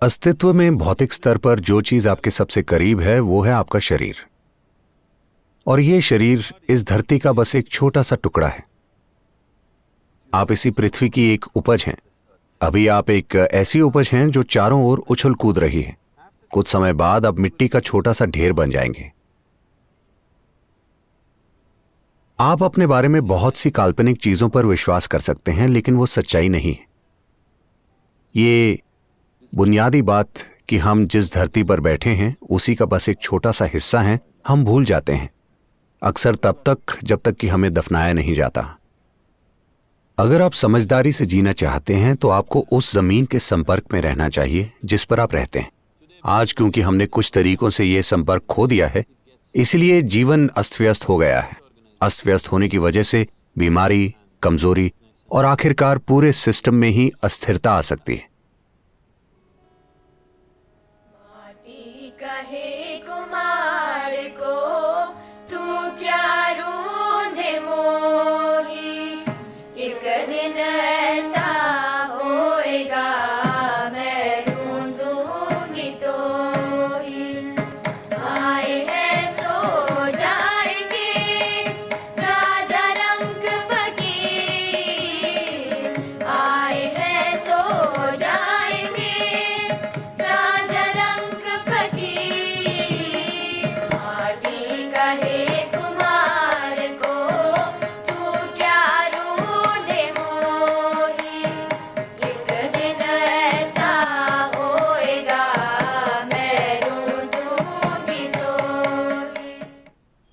अस्तित्व में भौतिक स्तर पर जो चीज आपके सबसे करीब है वो है आपका शरीर। और ये शरीर इस धरती का बस एक छोटा सा टुकड़ा है। आप इसी पृथ्वी की एक उपज हैं। अभी आप एक ऐसी उपज हैं जो चारों ओर उछल कूद रही है। कुछ समय बाद आप मिट्टी का छोटा सा ढेर बन जाएंगे। आप अपने बारे में बहुत सी काल्पनिक चीजों पर विश्वास कर सकते हैं, लेकिन वो सच्चाई नहीं है। ये बुनियादी बात कि हम जिस धरती पर बैठे हैं उसी का बस एक छोटा सा हिस्सा है, हम भूल जाते हैं, अक्सर तब तक जब तक कि हमें दफनाया नहीं जाता। अगर आप समझदारी से जीना चाहते हैं तो आपको उस जमीन के संपर्क में रहना चाहिए जिस पर आप रहते हैं। आज क्योंकि हमने कुछ तरीकों से यह संपर्क खो दिया है, इसलिए जीवन अस्त व्यस्त हो गया है। अस्त व्यस्त होने की वजह से बीमारी, कमजोरी और आखिरकार पूरे सिस्टम में ही अस्थिरता आ सकती है। कहे कुमार को तू क्या रूंधे मोही, एक दिन ऐसा होएगा मैं रूंधूंगी तो ही। आए हैं सो जाएंगे राजा रंग फकीर, आए हैं सो जाएंगे राजा रंग फकीर। माटी कहे कुमार को तू क्या रूंधे मोही, एक दिन ऐसा होएगा मैं रूंधूंगी तो ही।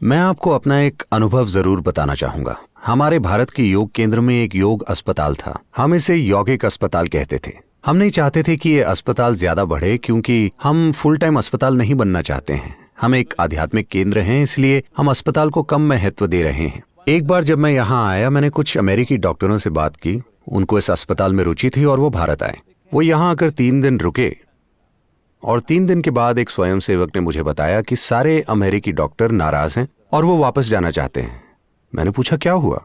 मैं आपको अपना एक अनुभव जरूर बताना चाहूंगा। हमारे भारत के योग केंद्र में एक योग अस्पताल था। हम इसे यौगिक अस्पताल कहते थे। हम नहीं चाहते थे कि ये अस्पताल ज्यादा बढ़े, क्योंकि हम फुल टाइम अस्पताल नहीं बनना चाहते हैं। हम एक आध्यात्मिक केंद्र हैं, इसलिए हम अस्पताल को कम महत्व दे रहे हैं। एक बार जब मैं यहाँ आया, मैंने कुछ अमेरिकी डॉक्टरों से बात की। उनको इस अस्पताल में रुचि थी और वो भारत आए। वो यहाँ आकर 3 दिन रुके और 3 दिन के बाद एक स्वयंसेवक ने मुझे बताया कि सारे अमेरिकी डॉक्टर नाराज हैं और वो वापस जाना चाहते हैं। मैंने पूछा क्या हुआ?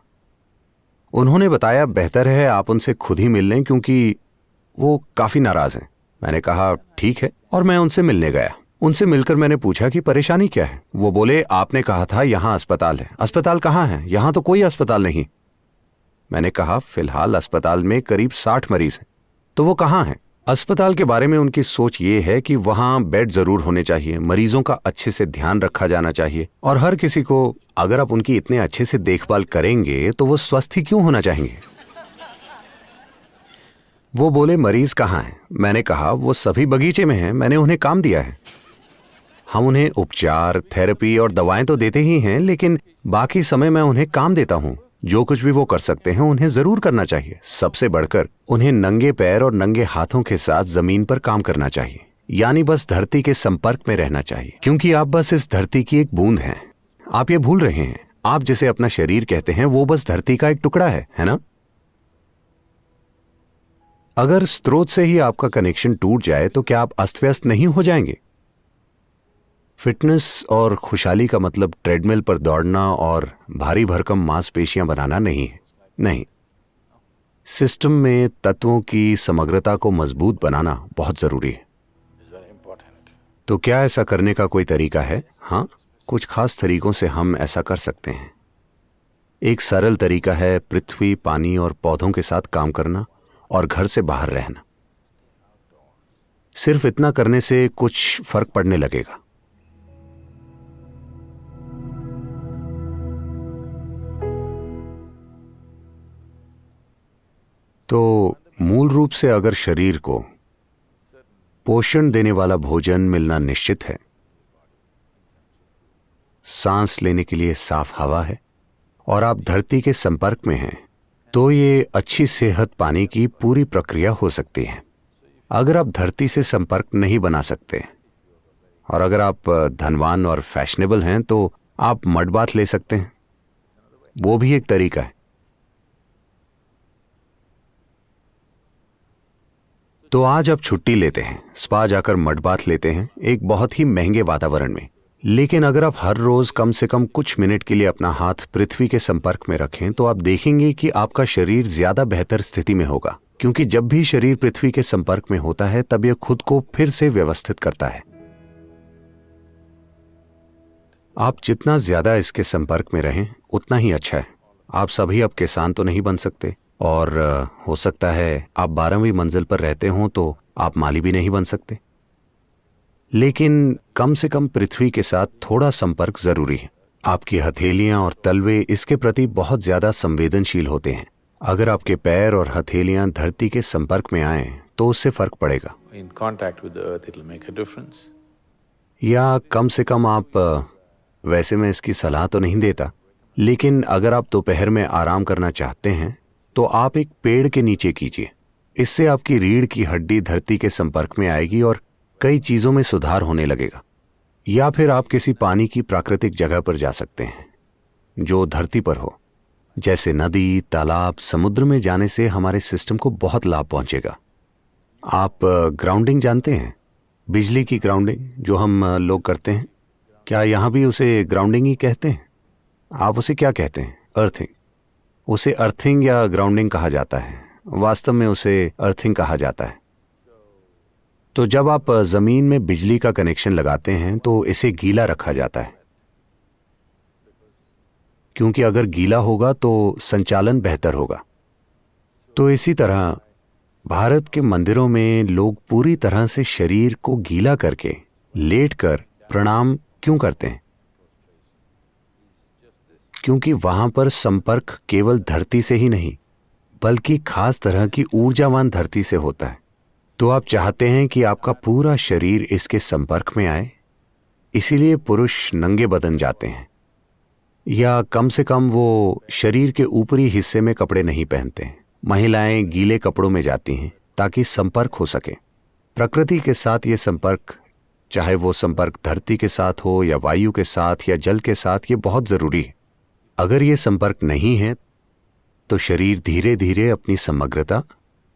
उन्होंने बताया बेहतर है आप उनसे खुद ही मिल लें, क्योंकि वो काफी नाराज हैं। मैंने कहा ठीक है, और मैं उनसे मिलने गया। उनसे मिलकर मैंने पूछा कि परेशानी क्या है। वो बोले आपने कहा था यहाँ अस्पताल है। अस्पताल कहाँ है? यहाँ तो कोई अस्पताल नहीं। मैंने कहा फिलहाल अस्पताल में करीब 60 मरीज हैं। तो वो कहाँ हैं? अस्पताल के बारे में उनकी सोच ये है कि वहां बेड जरूर होने चाहिए, मरीजों का अच्छे से ध्यान रखा जाना चाहिए, और हर किसी को अगर आप उनकी इतने अच्छे से देखभाल करेंगे तो वो स्वस्थ ही क्यों होना चाहेंगे? वो बोले मरीज कहाँ हैं? मैंने कहा वो सभी बगीचे में हैं, मैंने उन्हें काम दिया है। हम उन्हें उपचार, थेरेपी और दवाएं तो देते ही हैं, लेकिन बाकी समय मैं उन्हें काम देता हूं। जो कुछ भी वो कर सकते हैं उन्हें जरूर करना चाहिए। सबसे बढ़कर उन्हें नंगे पैर और नंगे हाथों के साथ जमीन पर काम करना चाहिए, यानी बस धरती के संपर्क में रहना चाहिए, क्योंकि आप बस इस धरती की एक बूंद हैं। आप ये भूल रहे हैं, आप जिसे अपना शरीर कहते हैं वो बस धरती का एक टुकड़ा है ना? अगर स्रोत से ही आपका कनेक्शन टूट जाए तो क्या आप अस्त व्यस्त नहीं हो जाएंगे? फिटनेस और खुशहाली का मतलब ट्रेडमिल पर दौड़ना और भारी भरकम मांसपेशियां बनाना नहीं है। नहीं, सिस्टम में तत्वों की समग्रता को मजबूत बनाना बहुत जरूरी है। तो क्या ऐसा करने का कोई तरीका है? हाँ, कुछ खास तरीकों से हम ऐसा कर सकते हैं। एक सरल तरीका है पृथ्वी, पानी और पौधों के साथ काम करना और घर से बाहर रहना। सिर्फ इतना करने से कुछ फर्क पड़ने लगेगा। तो मूल रूप से अगर शरीर को पोषण देने वाला भोजन मिलना निश्चित है, सांस लेने के लिए साफ हवा है और आप धरती के संपर्क में हैं, तो ये अच्छी सेहत पाने की पूरी प्रक्रिया हो सकती है। अगर आप धरती से संपर्क नहीं बना सकते और अगर आप धनवान और फैशनेबल हैं तो आप मड बाथ ले सकते हैं। वो भी एक तरीका है। तो आज आप छुट्टी लेते हैं, स्पा जाकर मड बाथ लेते हैं एक बहुत ही महंगे वातावरण में। लेकिन अगर आप हर रोज कम से कम कुछ मिनट के लिए अपना हाथ पृथ्वी के संपर्क में रखें तो आप देखेंगे कि आपका शरीर ज्यादा बेहतर स्थिति में होगा। क्योंकि जब भी शरीर पृथ्वी के संपर्क में होता है तब यह खुद को फिर से व्यवस्थित करता है। आप जितना ज्यादा इसके संपर्क में रहें उतना ही अच्छा है। आप सभी अब किसान तो नहीं बन सकते, और हो सकता है आप 12वीं मंजिल पर रहते हों तो आप माली भी नहीं बन सकते, लेकिन कम से कम पृथ्वी के साथ थोड़ा संपर्क जरूरी है। आपकी हथेलियां और तलवे इसके प्रति बहुत ज्यादा संवेदनशील होते हैं। अगर आपके पैर और हथेलियां धरती के संपर्क में आए तो उससे फर्क पड़ेगा। In contact with the earth, it'll make a difference. या कम से कम आप, वैसे मैं इसकी सलाह तो नहीं देता, लेकिन अगर आप दोपहर में आराम करना चाहते हैं तो आप एक पेड़ के नीचे कीजिए। इससे आपकी रीढ़ की हड्डी धरती के संपर्क में आएगी और कई चीजों में सुधार होने लगेगा। या फिर आप किसी पानी की प्राकृतिक जगह पर जा सकते हैं जो धरती पर हो, जैसे नदी, तालाब, समुद्र में जाने से हमारे सिस्टम को बहुत लाभ पहुंचेगा। आप ग्राउंडिंग जानते हैं, बिजली की ग्राउंडिंग जो हम लोग करते हैं, क्या यहाँ भी उसे ग्राउंडिंग ही कहते हैं? आप उसे क्या कहते हैं? अर्थिंग। उसे अर्थिंग या ग्राउंडिंग कहा जाता है। वास्तव में उसे अर्थिंग कहा जाता है। तो जब आप जमीन में बिजली का कनेक्शन लगाते हैं तो इसे गीला रखा जाता है, क्योंकि अगर गीला होगा तो संचालन बेहतर होगा। तो इसी तरह भारत के मंदिरों में लोग पूरी तरह से शरीर को गीला करके लेटकर प्रणाम क्यों करते हैं? क्योंकि वहां पर संपर्क केवल धरती से ही नहीं बल्कि खास तरह की ऊर्जावान धरती से होता है। तो आप चाहते हैं कि आपका पूरा शरीर इसके संपर्क में आए, इसीलिए पुरुष नंगे बदन जाते हैं, या कम से कम वो शरीर के ऊपरी हिस्से में कपड़े नहीं पहनते हैं। महिलाएं गीले कपड़ों में जाती हैं ताकि संपर्क हो सके प्रकृति के साथ। ये संपर्क, चाहे वो संपर्क धरती के साथ हो या वायु के साथ या जल के साथ, ये बहुत जरूरी है। अगर ये संपर्क नहीं है तो शरीर धीरे धीरे अपनी समग्रता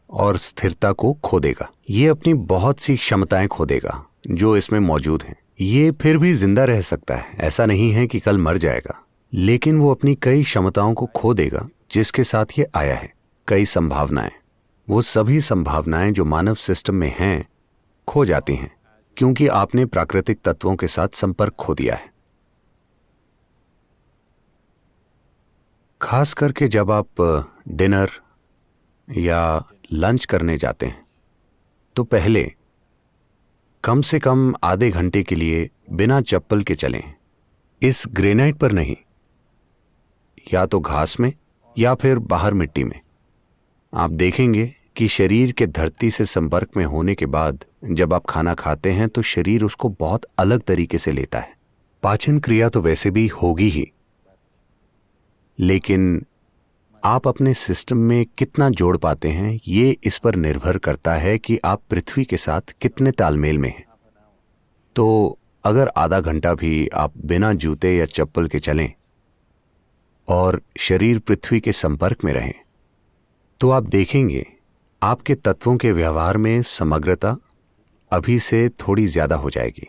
और स्थिरता को खो देगा। ये अपनी बहुत सी क्षमताएं खो देगा जो इसमें मौजूद हैं। ये फिर भी जिंदा रह सकता है, ऐसा नहीं है कि कल मर जाएगा, लेकिन वो अपनी कई क्षमताओं को खो देगा जिसके साथ ये आया है। कई संभावनाएं, वो सभी संभावनाएं जो मानव सिस्टम में हैं, खो जाती हैं क्योंकि आपने प्राकृतिक तत्वों के साथ संपर्क खो दिया है। खास करके जब आप डिनर या लंच करने जाते हैं तो पहले कम से कम आधे घंटे के लिए बिना चप्पल के चलें। इस ग्रेनाइट पर नहीं, या तो घास में या फिर बाहर मिट्टी में। आप देखेंगे कि शरीर के धरती से संपर्क में होने के बाद जब आप खाना खाते हैं तो शरीर उसको बहुत अलग तरीके से लेता है। पाचन क्रिया तो वैसे भी होगी ही, लेकिन आप अपने सिस्टम में कितना जोड़ पाते हैं ये इस पर निर्भर करता है कि आप पृथ्वी के साथ कितने तालमेल में हैं। तो अगर आधा घंटा भी आप बिना जूते या चप्पल के चलें और शरीर पृथ्वी के संपर्क में रहें तो आप देखेंगे आपके तत्वों के व्यवहार में समग्रता अभी से थोड़ी ज्यादा हो जाएगी।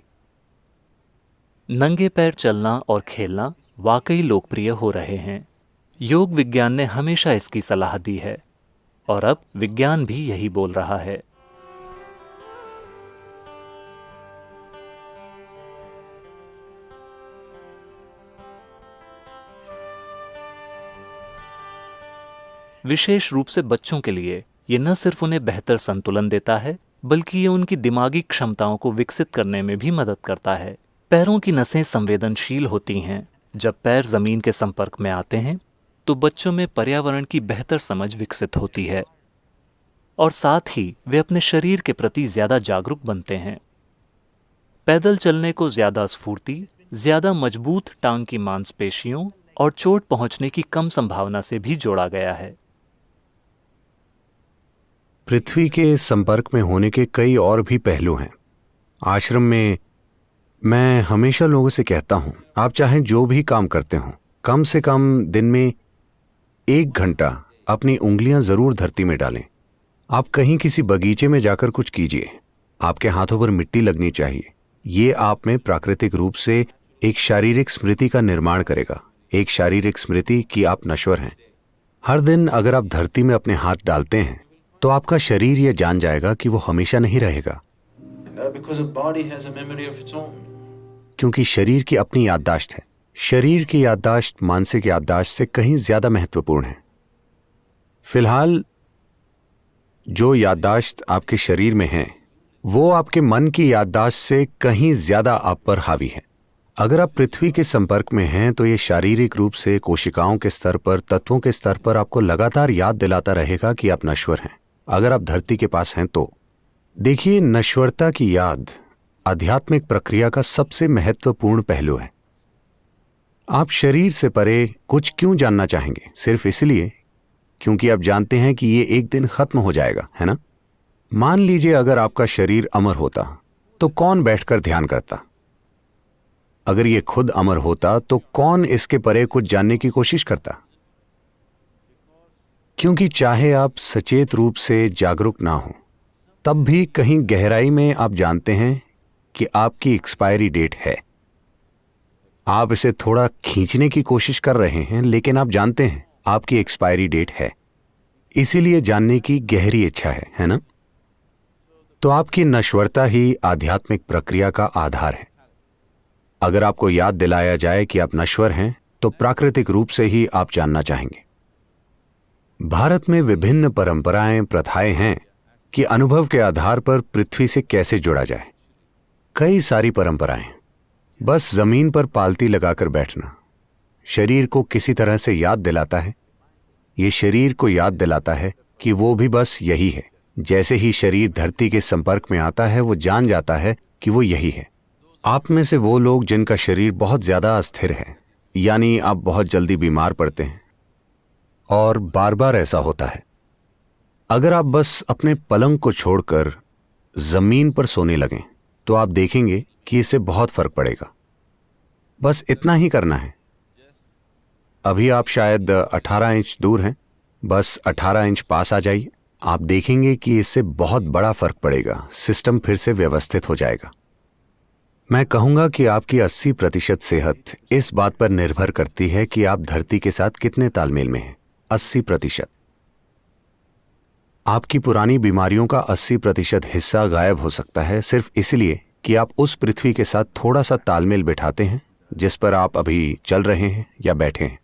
नंगे पैर चलना और खेलना वाकई लोकप्रिय हो रहे हैं। योग विज्ञान ने हमेशा इसकी सलाह दी है और अब विज्ञान भी यही बोल रहा है। विशेष रूप से बच्चों के लिए ये न सिर्फ उन्हें बेहतर संतुलन देता है बल्कि ये उनकी दिमागी क्षमताओं को विकसित करने में भी मदद करता है। पैरों की नसें संवेदनशील होती हैं। जब पैर जमीन के संपर्क में आते हैं तो बच्चों में पर्यावरण की बेहतर समझ विकसित होती है और साथ ही वे अपने शरीर के प्रति ज्यादा जागरूक बनते हैं। पैदल चलने को ज्यादा स्फूर्ति, ज्यादा मजबूत टांग की मांसपेशियों और चोट पहुंचने की कम संभावना से भी जोड़ा गया है। पृथ्वी के संपर्क में होने के कई और भी पहलू हैं। आश्रम में मैं हमेशा लोगों से कहता हूं, आप चाहे जो भी काम करते हो, कम से कम दिन में 1 घंटा अपनी उंगलियां जरूर धरती में डालें। आप कहीं किसी बगीचे में जाकर कुछ कीजिए, आपके हाथों पर मिट्टी लगनी चाहिए। ये आप में प्राकृतिक रूप से एक शारीरिक स्मृति का निर्माण करेगा, एक शारीरिक स्मृति कि आप नश्वर हैं। हर दिन अगर आप धरती में अपने हाथ डालते हैं तो आपका शरीर ये जान जाएगा कि वो हमेशा नहीं रहेगा, Because a body has a memory of its own. क्योंकि शरीर की अपनी याददाश्त है। शरीर की याददाश्त मानसिक याददाश्त से कहीं ज्यादा महत्वपूर्ण है। फिलहाल जो याददाश्त आपके शरीर में है वो आपके मन की याददाश्त से कहीं ज्यादा आप पर हावी है। अगर आप पृथ्वी के संपर्क में हैं तो ये शारीरिक रूप से कोशिकाओं के स्तर पर, तत्वों के स्तर पर आपको लगातार याद दिलाता रहेगा कि आप नश्वर हैं। अगर आप धरती के पास हैं तो देखिए, नश्वरता की याद आध्यात्मिक प्रक्रिया का सबसे महत्वपूर्ण पहलू है। आप शरीर से परे कुछ क्यों जानना चाहेंगे? सिर्फ इसलिए क्योंकि आप जानते हैं कि ये एक दिन खत्म हो जाएगा, है ना? मान लीजिए अगर आपका शरीर अमर होता तो कौन बैठकर ध्यान करता? अगर ये खुद अमर होता तो कौन इसके परे कुछ जानने की कोशिश करता? क्योंकि चाहे आप सचेत रूप से जागरूक ना हो, तब भी कहीं गहराई में आप जानते हैं कि आपकी एक्सपायरी डेट है। आप इसे थोड़ा खींचने की कोशिश कर रहे हैं, लेकिन आप जानते हैं आपकी एक्सपायरी डेट है। इसीलिए जानने की गहरी इच्छा है ना? तो आपकी नश्वरता ही आध्यात्मिक प्रक्रिया का आधार है। अगर आपको याद दिलाया जाए कि आप नश्वर हैं तो प्राकृतिक रूप से ही आप जानना चाहेंगे। भारत में विभिन्न परंपराएं, प्रथाएं हैं कि अनुभव के आधार पर पृथ्वी से कैसे जुड़ा जाए। कई सारी परंपराएं। बस जमीन पर पालती लगाकर बैठना शरीर को किसी तरह से याद दिलाता है। ये शरीर को याद दिलाता है कि वो भी बस यही है। जैसे ही शरीर धरती के संपर्क में आता है वो जान जाता है कि वो यही है। आप में से वो लोग जिनका शरीर बहुत ज्यादा अस्थिर है, यानी आप बहुत जल्दी बीमार पड़ते हैं और बार बार ऐसा होता है, अगर आप बस अपने पलंग को छोड़कर जमीन पर सोने लगें तो आप देखेंगे कि इससे बहुत फर्क पड़ेगा। बस इतना ही करना है। अभी आप शायद 18 इंच दूर हैं, बस 18 इंच पास आ जाइए। आप देखेंगे कि इससे बहुत बड़ा फर्क पड़ेगा। सिस्टम फिर से व्यवस्थित हो जाएगा। मैं कहूंगा कि आपकी 80% सेहत इस बात पर निर्भर करती है कि आप धरती के साथ कितने तालमेल में हैं। 80%। आपकी पुरानी बीमारियों का 80% हिस्सा गायब हो सकता है सिर्फ इसलिए कि आप उस पृथ्वी के साथ थोड़ा सा तालमेल बिठाते हैं जिस पर आप अभी चल रहे हैं या बैठे हैं।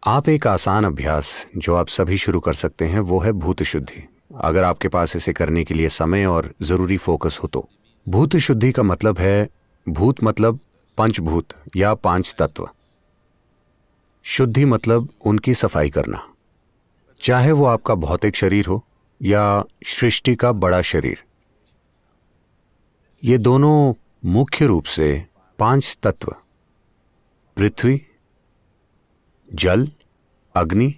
आप एक आसान अभ्यास जो आप सभी शुरू कर सकते हैं वो है भूत शुद्धि। अगर आपके पास इसे करने के लिए समय और जरूरी फोकस हो तो। भूत शुद्धि का मतलब है, भूत मतलब पंचभूत या 5 तत्व, शुद्धि मतलब उनकी सफाई करना। चाहे वो आपका भौतिक शरीर हो या सृष्टि का बड़ा शरीर। ये दोनों मुख्य रूप से 5 तत्व पृथ्वी, जल, अग्नि,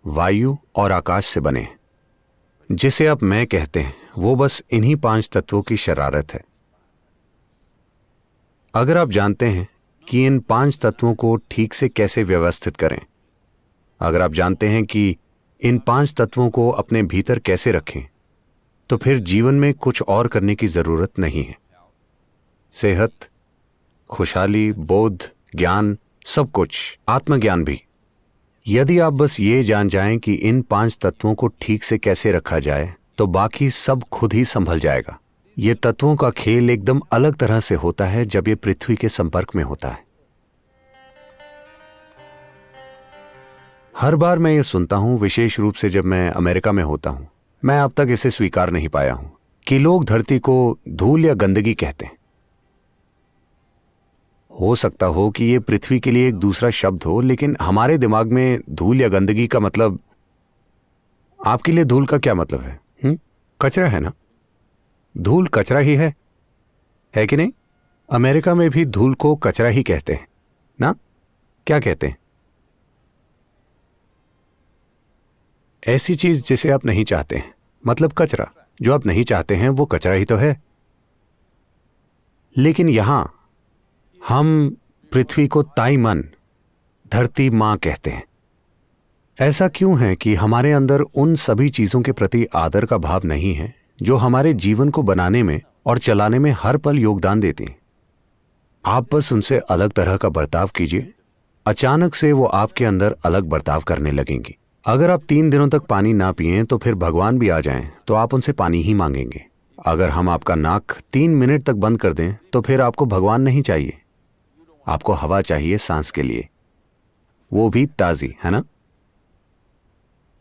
वायु और आकाश से बने हैं। जिसे आप मैं कहते हैं वो बस इन्हीं 5 तत्वों की शरारत है। अगर आप जानते हैं कि इन 5 तत्वों को ठीक से कैसे व्यवस्थित करें, अगर आप जानते हैं कि इन 5 तत्वों को अपने भीतर कैसे रखें, तो फिर जीवन में कुछ और करने की जरूरत नहीं है। सेहत, खुशहाली, बोध, ज्ञान, सब कुछ, आत्मज्ञान भी। यदि आप बस ये जान जाएं कि इन 5 तत्वों को ठीक से कैसे रखा जाए तो बाकी सब खुद ही संभल जाएगा। ये तत्वों का खेल एकदम अलग तरह से होता है जब ये पृथ्वी के संपर्क में होता है। हर बार मैं ये सुनता हूं, विशेष रूप से जब मैं अमेरिका में होता हूं, मैं अब तक इसे स्वीकार नहीं पाया हूं कि लोग धरती को धूल या गंदगी कहते हैं। हो सकता हो कि ये पृथ्वी के लिए एक दूसरा शब्द हो, लेकिन हमारे दिमाग में धूल या गंदगी का मतलब, आपके लिए धूल का क्या मतलब है? कचरा है ना? धूल कचरा ही है कि नहीं? अमेरिका में भी धूल को कचरा ही कहते हैं ना? क्या कहते हैं? ऐसी चीज जिसे आप नहीं चाहते हैं, मतलब कचरा। जो आप नहीं चाहते हैं वो कचरा ही तो है। लेकिन यहां हम पृथ्वी को ताई मन, धरती मां कहते हैं। ऐसा क्यों है कि हमारे अंदर उन सभी चीजों के प्रति आदर का भाव नहीं है जो हमारे जीवन को बनाने में और चलाने में हर पल योगदान देती हैं? आप बस उनसे अलग तरह का बर्ताव कीजिए, अचानक से वो आपके अंदर अलग बर्ताव करने लगेंगी। अगर आप 3 दिनों तक पानी ना पिएं तो फिर भगवान भी आ जाएं तो आप उनसे पानी ही मांगेंगे। अगर हम आपका नाक 3 मिनट तक बंद कर दें तो फिर आपको भगवान नहीं चाहिए, आपको हवा चाहिए सांस के लिए, वो भी ताजी, है ना।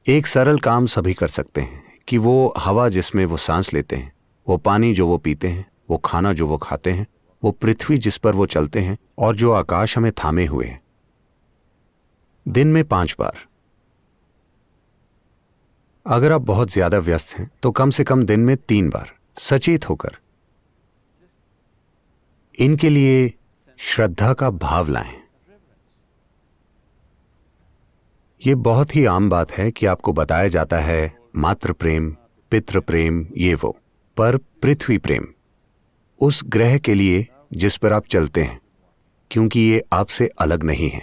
एक सरल काम सभी कर सकते हैं कि वो हवा जिसमें वो सांस लेते हैं, वो पानी जो वो पीते हैं, वो खाना जो वो खाते हैं, वो पृथ्वी जिस पर वो चलते हैं और जो आकाश हमें थामे हुए है, दिन में 5 बार। अगर आप बहुत ज्यादा व्यस्त हैं तो कम से कम दिन में 3 बार सचेत होकर इनके लिए श्रद्धा का भाव लाएं। ये बहुत ही आम बात है कि आपको बताया जाता है मातृ प्रेम, पितृ प्रेम, ये वो, पर पृथ्वी प्रेम उस ग्रह के लिए जिस पर आप चलते हैं, क्योंकि ये आपसे अलग नहीं है।